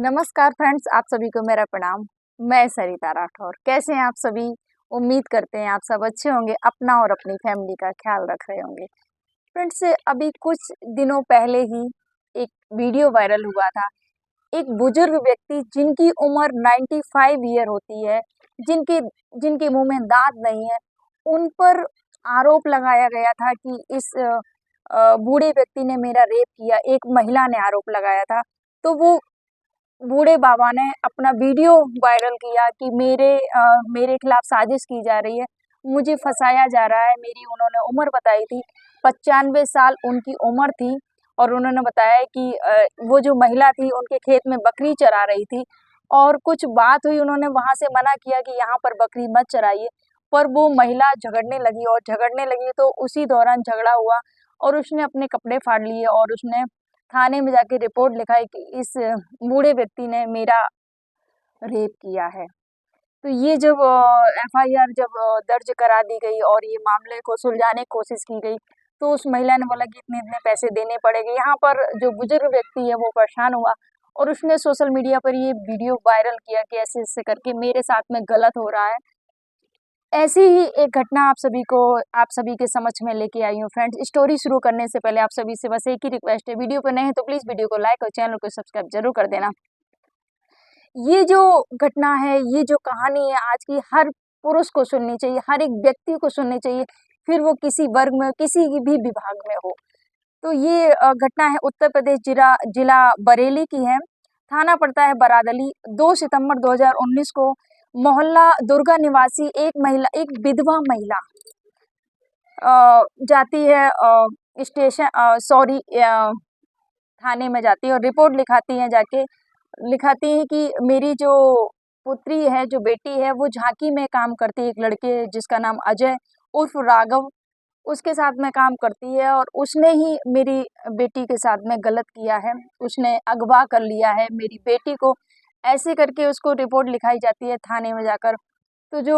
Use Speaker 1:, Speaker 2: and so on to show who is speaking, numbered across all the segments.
Speaker 1: नमस्कार फ्रेंड्स, आप सभी को मेरा प्रणाम। मैं सरिता राठौर। कैसे हैं आप सभी? उम्मीद करते हैं आप सब अच्छे होंगे, अपना और अपनी फैमिली का ख्याल रख रहे होंगे। फ्रेंड्स, अभी कुछ दिनों पहले ही एक वीडियो वायरल हुआ था। एक बुजुर्ग व्यक्ति जिनकी उम्र 95 ईयर होती है, जिनके जिनके मुंह में दांत नहीं है, उन पर आरोप लगाया गया था कि इस बूढ़े व्यक्ति ने मेरा रेप किया। एक महिला ने आरोप लगाया था। तो वो बूढ़े बाबा ने अपना वीडियो वायरल किया कि मेरे खिलाफ साजिश की जा रही है, मुझे फंसाया जा रहा है। मेरी उन्होंने उम्र बताई थी, 95 साल उनकी उम्र थी। और उन्होंने बताया कि वो जो महिला थी उनके खेत में बकरी चरा रही थी और कुछ बात हुई, उन्होंने वहाँ से मना किया कि यहाँ पर बकरी मत चराइए। पर वो महिला झगड़ने लगी तो उसी दौरान झगड़ा हुआ और उसने अपने कपड़े फाड़ लिए और उसने थाने में जाके रिपोर्ट लिखाई कि इस बूढ़े व्यक्ति ने मेरा रेप किया है। तो ये जब एफआईआर जब दर्ज करा दी गई और ये मामले को सुलझाने की कोशिश की गई, तो उस महिला ने बोला कि इतने-इतने पैसे देने पड़ेंगे। यहाँ पर जो बुजुर्ग व्यक्ति है वो परेशान हुआ और उसने सोशल मीडिया पर ये वीडियो वायरल किया कि ऐसे-ऐसे करके मेरे साथ में गलत हो रहा है। ऐसी ही एक घटना आप सभी के समक्ष में लेके आई हूँ फ्रेंड्स। स्टोरी शुरू करने से पहले आप सभी से बस एक ही रिक्वेस्ट है, वीडियो पर नए हैं तो प्लीज़ वीडियो को लाइक और चैनल को सब्सक्राइब ज़रूर कर देना। ये जो घटना है, ये जो कहानी है आज की, हर पुरुष को सुननी चाहिए, हर एक व्यक्ति को सुननी चाहिए, फिर वो किसी वर्ग में, किसी भी विभाग में हो। तो ये घटना है उत्तर प्रदेश जिला जिला बरेली की है। थाना पड़ता है बरादली। 2 सितंबर 2019 को मोहल्ला दुर्गा निवासी एक विधवा महिला जाती है थाने में जाती है और रिपोर्ट लिखाती है कि मेरी जो पुत्री है, जो बेटी है, वो झांकी में काम करती है। एक लड़के जिसका नाम अजय उर्फ राघव, उसके साथ में काम करती है और उसने ही मेरी बेटी के साथ में गलत किया है। उसने अगवा कर लिया है मेरी बेटी को। ऐसे करके उसको रिपोर्ट लिखाई जाती है थाने में जाकर। तो जो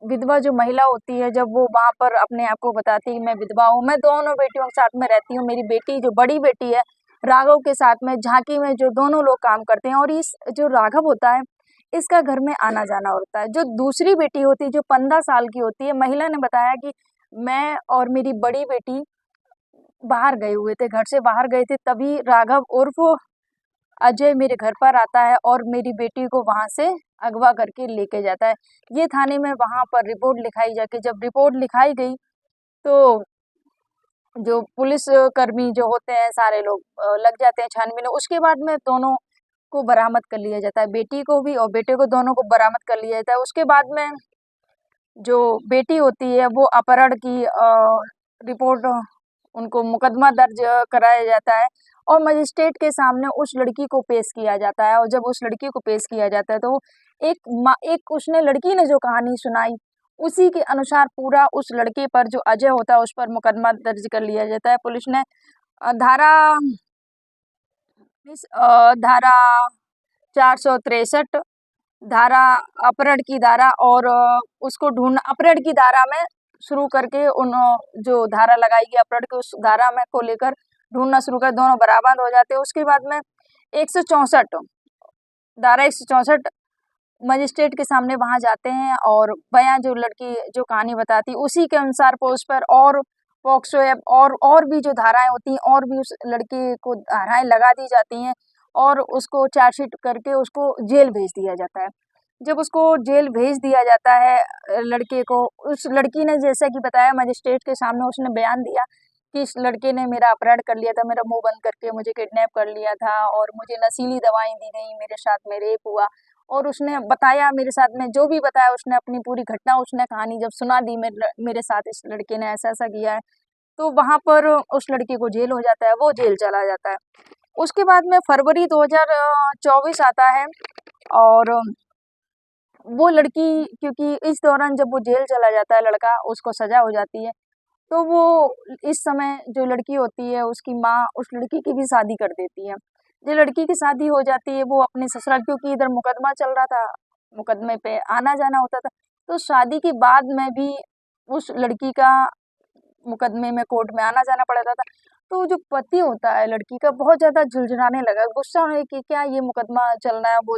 Speaker 1: विधवा जो महिला होती है, जब वो वहाँ पर अपने आप को बताती है कि मैं विधवा हूँ, मैं दोनों बेटियों के साथ में रहती हूँ। मेरी बेटी जो बड़ी बेटी है, राघव के साथ में झांकी में जो दोनों लोग काम करते हैं और इस जो राघव होता है, इसका घर में आना-जाना होता है। जो दूसरी बेटी होती है, जो 15 साल की होती है, महिला ने बताया कि मैं और मेरी बड़ी बेटी बाहर गए हुए थे, घर से बाहर गए थे, तभी राघव उर्फ अजय मेरे घर पर आता है और मेरी बेटी को वहाँ से अगवा करके लेके जाता है। ये थाने में वहाँ पर रिपोर्ट लिखाई जाके जब रिपोर्ट लिखाई गई, तो जो पुलिस कर्मी जो होते हैं सारे लोग लग जाते हैं छानबीन में। उसके बाद में दोनों को बरामद कर लिया जाता है, बेटी को भी और बेटे को, दोनों को बरामद कर लिया जाता है। उसके बाद में जो बेटी होती है वो अपहरण की रिपोर्ट, उनको मुकदमा दर्ज कराया जाता है और मजिस्ट्रेट के सामने उस लड़की को पेश किया जाता है। और जब उस लड़की को पेश किया जाता है तो एक उसने लड़की ने जो कहानी सुनाई, उसी के अनुसार पूरा उस लड़के पर, जो अजय होता है, उस पर मुकदमा दर्ज कर लिया जाता है। पुलिस ने धारा धारा 463 धारा, अपहरण की धारा और उसको ढूंढ अपहरण की धारा में शुरू करके उन जो धारा लगाई गई अपहरण की, उस धारा में को लेकर ढूंढना शुरू कर, दोनों बरामद हो जाते हैं। उसके बाद में 164 धारा 164 मजिस्ट्रेट के सामने वहां जाते हैं और बयां जो लड़की जो कहानी बताती है उसी के अनुसार उस पर और पॉक्सो ऐप और भी जो धाराएं होती हैं और भी उस लड़के को धाराएं लगा दी जाती हैं और उसको चार्जशीट करके उसको जेल भेज दिया जाता है। जब उसको जेल भेज दिया जाता है लड़के को, उस लड़की ने जैसा कि बताया मजिस्ट्रेट के सामने, उसने बयान दिया कि इस लड़के ने मेरा अपहरण कर लिया था, मेरा मुंह बंद करके मुझे किडनैप कर लिया था और मुझे नशीली दवाएं दी गई, मेरे साथ में रेप हुआ। और उसने बताया, मेरे साथ में जो भी बताया, उसने अपनी पूरी घटना, उसने कहानी जब सुना दी, मेरे साथ इस लड़के ने ऐसा ऐसा किया है, तो वहां पर उस लड़के को जेल हो जाता है, वो जेल चला जाता है। उसके बाद में फरवरी 2024 आता है और वो लड़की, क्योंकि इस दौरान जब वो जेल चला जाता है लड़का, उसको सजा हो जाती है, तो वो इस समय जो लड़की होती है उसकी माँ उस लड़की की भी शादी कर देती है। जो लड़की की शादी हो जाती है वो अपने ससुराल, क्योंकि इधर मुकदमा चल रहा था, मुकदमे पे आना जाना होता था, तो शादी के बाद में भी उस लड़की का मुकदमे में कोर्ट में आना जाना पड़ता था। तो जो पति होता है लड़की का बहुत ज़्यादा झुंझुलाने लगा, गुस्सा होने कि क्या ये मुकदमा चल रहा है, वो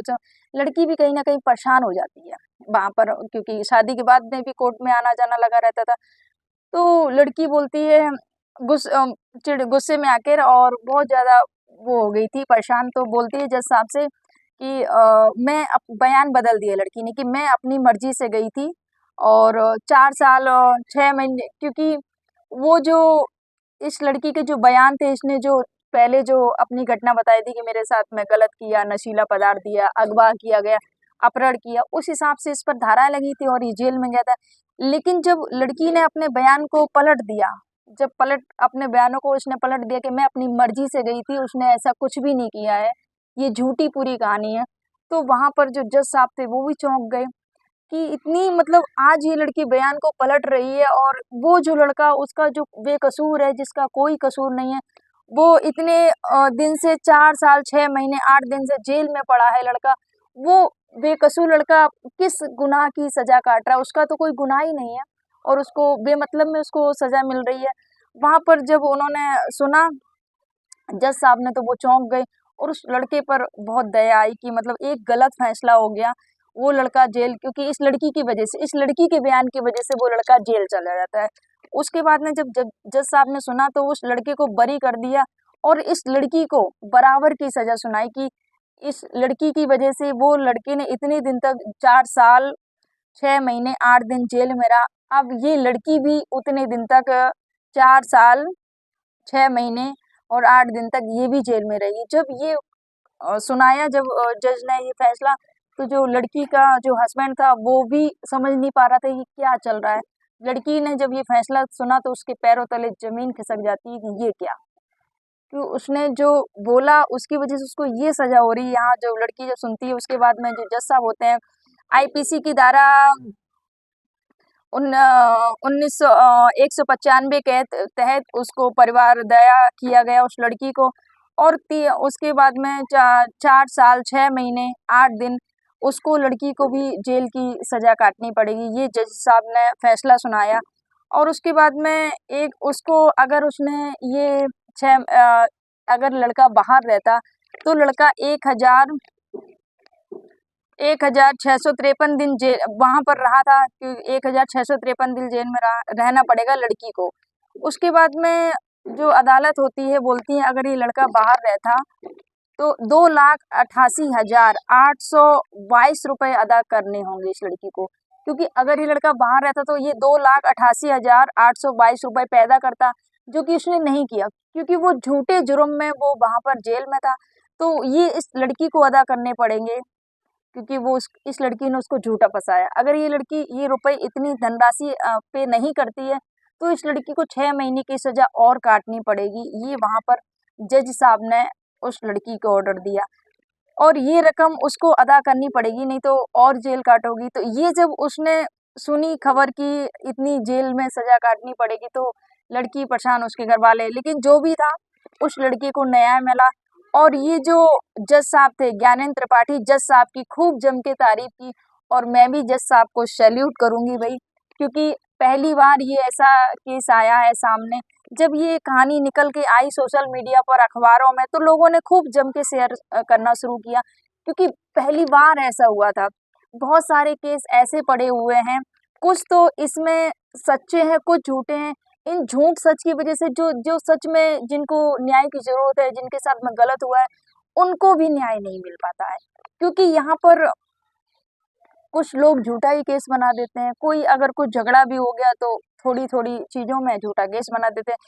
Speaker 1: लड़की भी कहीं न कहीं परेशान हो जाती है वहाँ पर, क्योंकि शादी के बाद में भी कोर्ट में आना-जाना लगा रहता था। तो लड़की बोलती है गुस्से में आकर, और बहुत ज़्यादा वो हो गई थी परेशान, तो बोलती है जज साहब से कि मैं बयान बदल दिया लड़की ने कि मैं अपनी मर्ज़ी से गई थी, और 4 साल 6 महीने, क्योंकि वो जो इस लड़की के जो बयान थे, इसने जो पहले जो अपनी घटना बताई थी कि मेरे साथ में गलत किया, नशीला पदार्थ दिया, अगवा किया गया, अपहरण किया, उस हिसाब से इस पर धाराएँ लगी थी और ये जेल में गया था। लेकिन जब लड़की ने अपने बयान को पलट दिया, अपने बयानों को उसने पलट दिया कि मैं अपनी मर्ज़ी से गई थी, उसने ऐसा कुछ भी नहीं किया है, ये झूठी पूरी कहानी है। तो वहाँ पर जो जज साहब थे वो भी चौंक गए कि इतनी, मतलब आज ये लड़की बयान को पलट रही है, और वो जो लड़का उसका जो बेकसूर है, जिसका कोई कसूर नहीं है, वो इतने दिन से 4 साल 6 महीने 8 दिन से जेल में पड़ा है लड़का, वो बेकसूर लड़का किस गुनाह की सज़ा काट रहा है, उसका तो कोई गुनाह ही नहीं है, और उसको बेमतलब में उसको सज़ा मिल रही है। वहाँ पर जब उन्होंने सुना जज साहब ने, तो वो चौंक गए, और उस लड़के पर बहुत दया आई कि मतलब एक गलत फैसला हो गया, वो लड़का जेल, क्योंकि इस लड़की की वजह से, इस लड़की के बयान की वजह से वो लड़का जेल चला जाता है। उसके बाद में जब जज साहब ने सुना, तो उस लड़के को बरी कर दिया, और इस लड़की को बराबर की सजा सुनाई कि इस लड़की की वजह से वो लड़के ने इतने दिन तक 4 साल 6 महीने 8 दिन जेल में रहा, अब ये लड़की भी उतने दिन तक 4 साल 6 महीने और 8 दिन तक ये भी जेल में रही। जब ये सुनाया, जब जज ने ये फैसला, तो जो लड़की का जो हस्बैंड था वो भी समझ नहीं पा रहा था कि क्या चल रहा है। लड़की ने जब ये फैसला सुना, तो उसके पैरों तले ज़मीन खिसक जाती है कि ये क्या? कि उसने जो बोला उसकी वजह से उसको ये सज़ा हो रही है। यहाँ जो लड़की जब सुनती है, उसके बाद में जो जज साहब होते हैं, आईपीसी की धारा 195 के तहत उसको परिवार दया किया गया उस लड़की को, और उसके बाद में 4 साल 6 महीने 8 दिन उसको, लड़की को भी जेल की सज़ा काटनी पड़ेगी, ये जज साहब ने फैसला सुनाया। और उसके बाद में एक उसको, अगर उसने ये अगर लड़का बाहर रहता, तो लड़का 1653 दिन जेल वहाँ पर रहा था, कि 1653 दिन जेल में रहना पड़ेगा लड़की को। उसके बाद में जो अदालत होती है, बोलती है अगर ये लड़का बाहर रहता, तो 2,88,822 रुपए अदा करने होंगे इस लड़की को, क्योंकि अगर ये लड़का बाहर रहता तो ये 2,88,822 रुपए पैदा करता, जो कि उसने नहीं किया, क्योंकि वो झूठे जुर्म में वो वहाँ पर जेल में था, तो ये इस लड़की को अदा करने पड़ेंगे, क्योंकि वो इस लड़की ने उसको झूठा फंसाया। अगर ये लड़की ये रुपए इतनी धनराशि पे नहीं करती है, तो इस लड़की को 6 महीने की सज़ा और काटनी पड़ेगी। ये वहाँ पर जज साहब ने उस लड़की को ऑर्डर दिया, और ये रकम उसको अदा करनी पड़ेगी, नहीं तो और जेल काटोगी। तो ये जब उसने सुनी खबर कि इतनी जेल में सज़ा काटनी पड़ेगी, तो लड़की परेशान, उसके घरवाले, लेकिन जो भी था उस लड़की को न्याय मिला। और ये जो जज साहब थे, ज्ञानेंद्र त्रिपाठी, जज साहब की खूब जम के तारीफ की, और मैं भी जज साहब को सैल्यूट करूंगी भाई, क्योंकि पहली बार ये ऐसा केस आया है सामने। जब ये कहानी निकल के आई सोशल मीडिया पर, अखबारों में, तो लोगों ने खूब जम के शेयर करना शुरू किया, क्योंकि पहली बार ऐसा हुआ था। बहुत सारे केस ऐसे पड़े हुए हैं, कुछ तो इसमें सच्चे हैं, कुछ झूठे हैं। इन झूठ सच की वजह से जो जो सच में जिनको न्याय की ज़रूरत है, जिनके साथ में गलत हुआ है, उनको भी न्याय नहीं मिल पाता है, क्योंकि यहाँ पर कुछ लोग झूठा ही केस बना देते हैं। कोई अगर कुछ झगड़ा भी हो गया, तो थोड़ी-थोड़ी चीज़ों में झूठा केस बना देते हैं।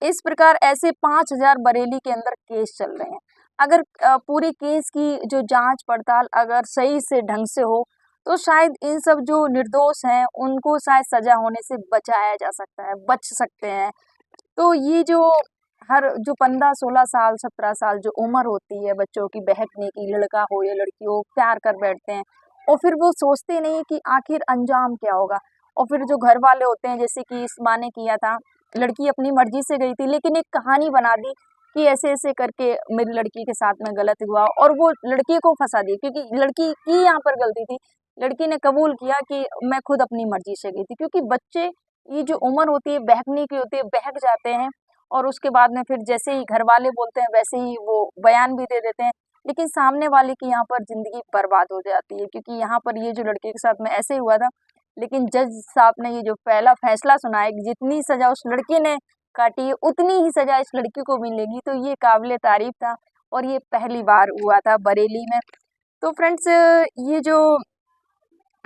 Speaker 1: इस प्रकार ऐसे 5,000 बरेली के अंदर केस चल रहे हैं। अगर पूरे केस की जो जाँच-पड़ताल अगर सही से ढंग से हो, तो शायद इन सब जो निर्दोष हैं, उनको शायद सज़ा होने से बचाया जा सकता है, बच सकते हैं। तो ये जो हर जो 15-16 साल, 17 साल जो उम्र होती है बच्चों की बहकने की, लड़का हो या लड़की हो, प्यार कर बैठते हैं, और फिर वो सोचते नहीं कि आखिर अंजाम क्या होगा। और फिर जो घर वाले होते हैं, जैसे कि इस माँ ने किया था, लड़की अपनी मर्जी से गई थी, लेकिन एक कहानी बना दी कि ऐसे-ऐसे करके मेरी लड़की के साथ में गलत हुआ, और वो लड़के को फँसा दिया, क्योंकि लड़की की यहाँ पर गलती थी। लड़की ने कबूल किया कि मैं खुद अपनी मर्जी से गई थी, क्योंकि बच्चे, ये जो उम्र होती है बहकने की होती है, बहक जाते हैं, और उसके बाद में फिर जैसे ही घर वाले बोलते हैं वैसे ही वो बयान भी दे देते हैं, लेकिन सामने वाले की यहाँ पर ज़िंदगी बर्बाद हो जाती है, क्योंकि यहाँ पर ये जो लड़के के साथ में ऐसे ही हुआ था। लेकिन जज साहब ने ये जो पहला फैसला सुनाया कि जितनी सज़ा उस लड़के ने काटी है उतनी ही सज़ा इस लड़की को मिलेगी, तो ये काबिले तारीफ़ था और ये पहली बार हुआ था बरेली में। तो फ्रेंड्स, ये जो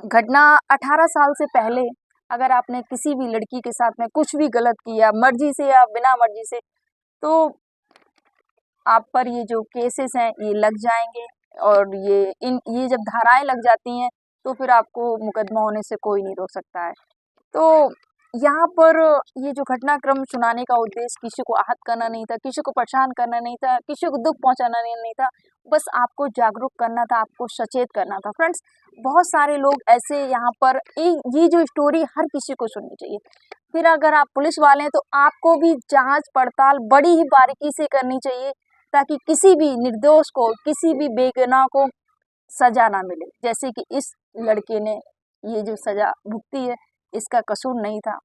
Speaker 1: घटना 18 साल से पहले अगर आपने किसी भी लड़की के साथ में कुछ भी गलत किया, मर्जी से या बिना मर्जी से, तो आप पर ये जो केसेस हैं ये लग जाएंगे, और ये जब धाराएं लग जाती हैं तो फिर आपको मुकदमा होने से कोई नहीं रोक सकता है। तो यहाँ पर ये जो घटनाक्रम सुनाने का उद्देश्य किसी को आहत करना नहीं था, किसी को परेशान करना नहीं था, किसी को दुख पहुंचाना नहीं था, बस आपको जागरूक करना था, आपको सचेत करना था। फ्रेंड्स, बहुत सारे लोग ऐसे यहाँ पर ये जो स्टोरी हर किसी को सुननी चाहिए। फिर अगर आप पुलिस वाले हैं तो आपको भी जांच पड़ताल बड़ी ही बारीकी से करनी चाहिए, ताकि किसी भी निर्दोष को, किसी भी बेगुनाह को सजा ना मिले। जैसे कि इस लड़के ने ये जो सजा भुगती है, इसका कसूर नहीं था।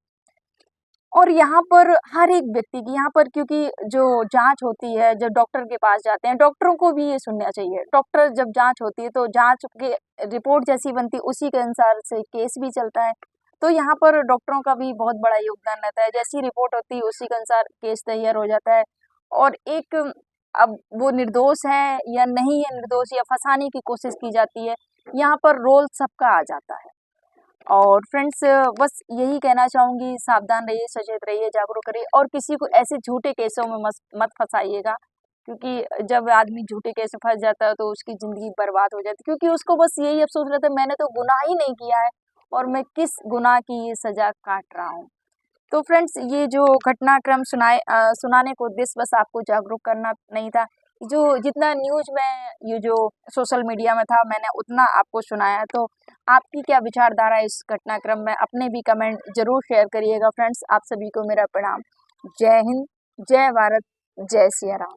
Speaker 1: और यहाँ पर हर एक व्यक्ति की यहाँ पर, क्योंकि जो जांच होती है, जब डॉक्टर के पास जाते हैं, डॉक्टरों को भी ये सुनना चाहिए। डॉक्टर जब जांच होती है तो जांच की रिपोर्ट जैसी बनती है उसी के अनुसार से केस भी चलता है। तो यहाँ पर डॉक्टरों का भी बहुत बड़ा योगदान रहता है। जैसी रिपोर्ट होती है उसी के अनुसार केस तैयार हो जाता है। और एक, अब वो निर्दोष है या नहीं है निर्दोष, या फंसाने की कोशिश की जाती है, यहाँ पर रोल सबका आ जाता है। और फ्रेंड्स, बस यही कहना चाहूँगी, सावधान रहिए, सचेत रहिए, जागरूक रहिए, और किसी को ऐसे झूठे केसों में मत फंसाइएगा, क्योंकि जब आदमी झूठे केस में फंस जाता है तो उसकी ज़िंदगी बर्बाद हो जाती है, क्योंकि उसको बस यही अफसोस रहता है, मैंने तो गुनाह ही नहीं किया है और मैं किस गुनाह की ये सज़ा काट रहा हूँ। तो फ्रेंड्स, ये जो घटनाक्रम सुनाने का उद्देश्य बस आपको जागरूक करना नहीं था। जो जितना न्यूज़ में ये जो सोशल मीडिया में था, मैंने उतना आपको सुनाया। तो आपकी क्या विचारधारा है इस घटनाक्रम में, अपने भी कमेंट ज़रूर शेयर करिएगा। फ्रेंड्स, आप सभी को मेरा प्रणाम। जय हिंद, जय भारत, जय सिया राम।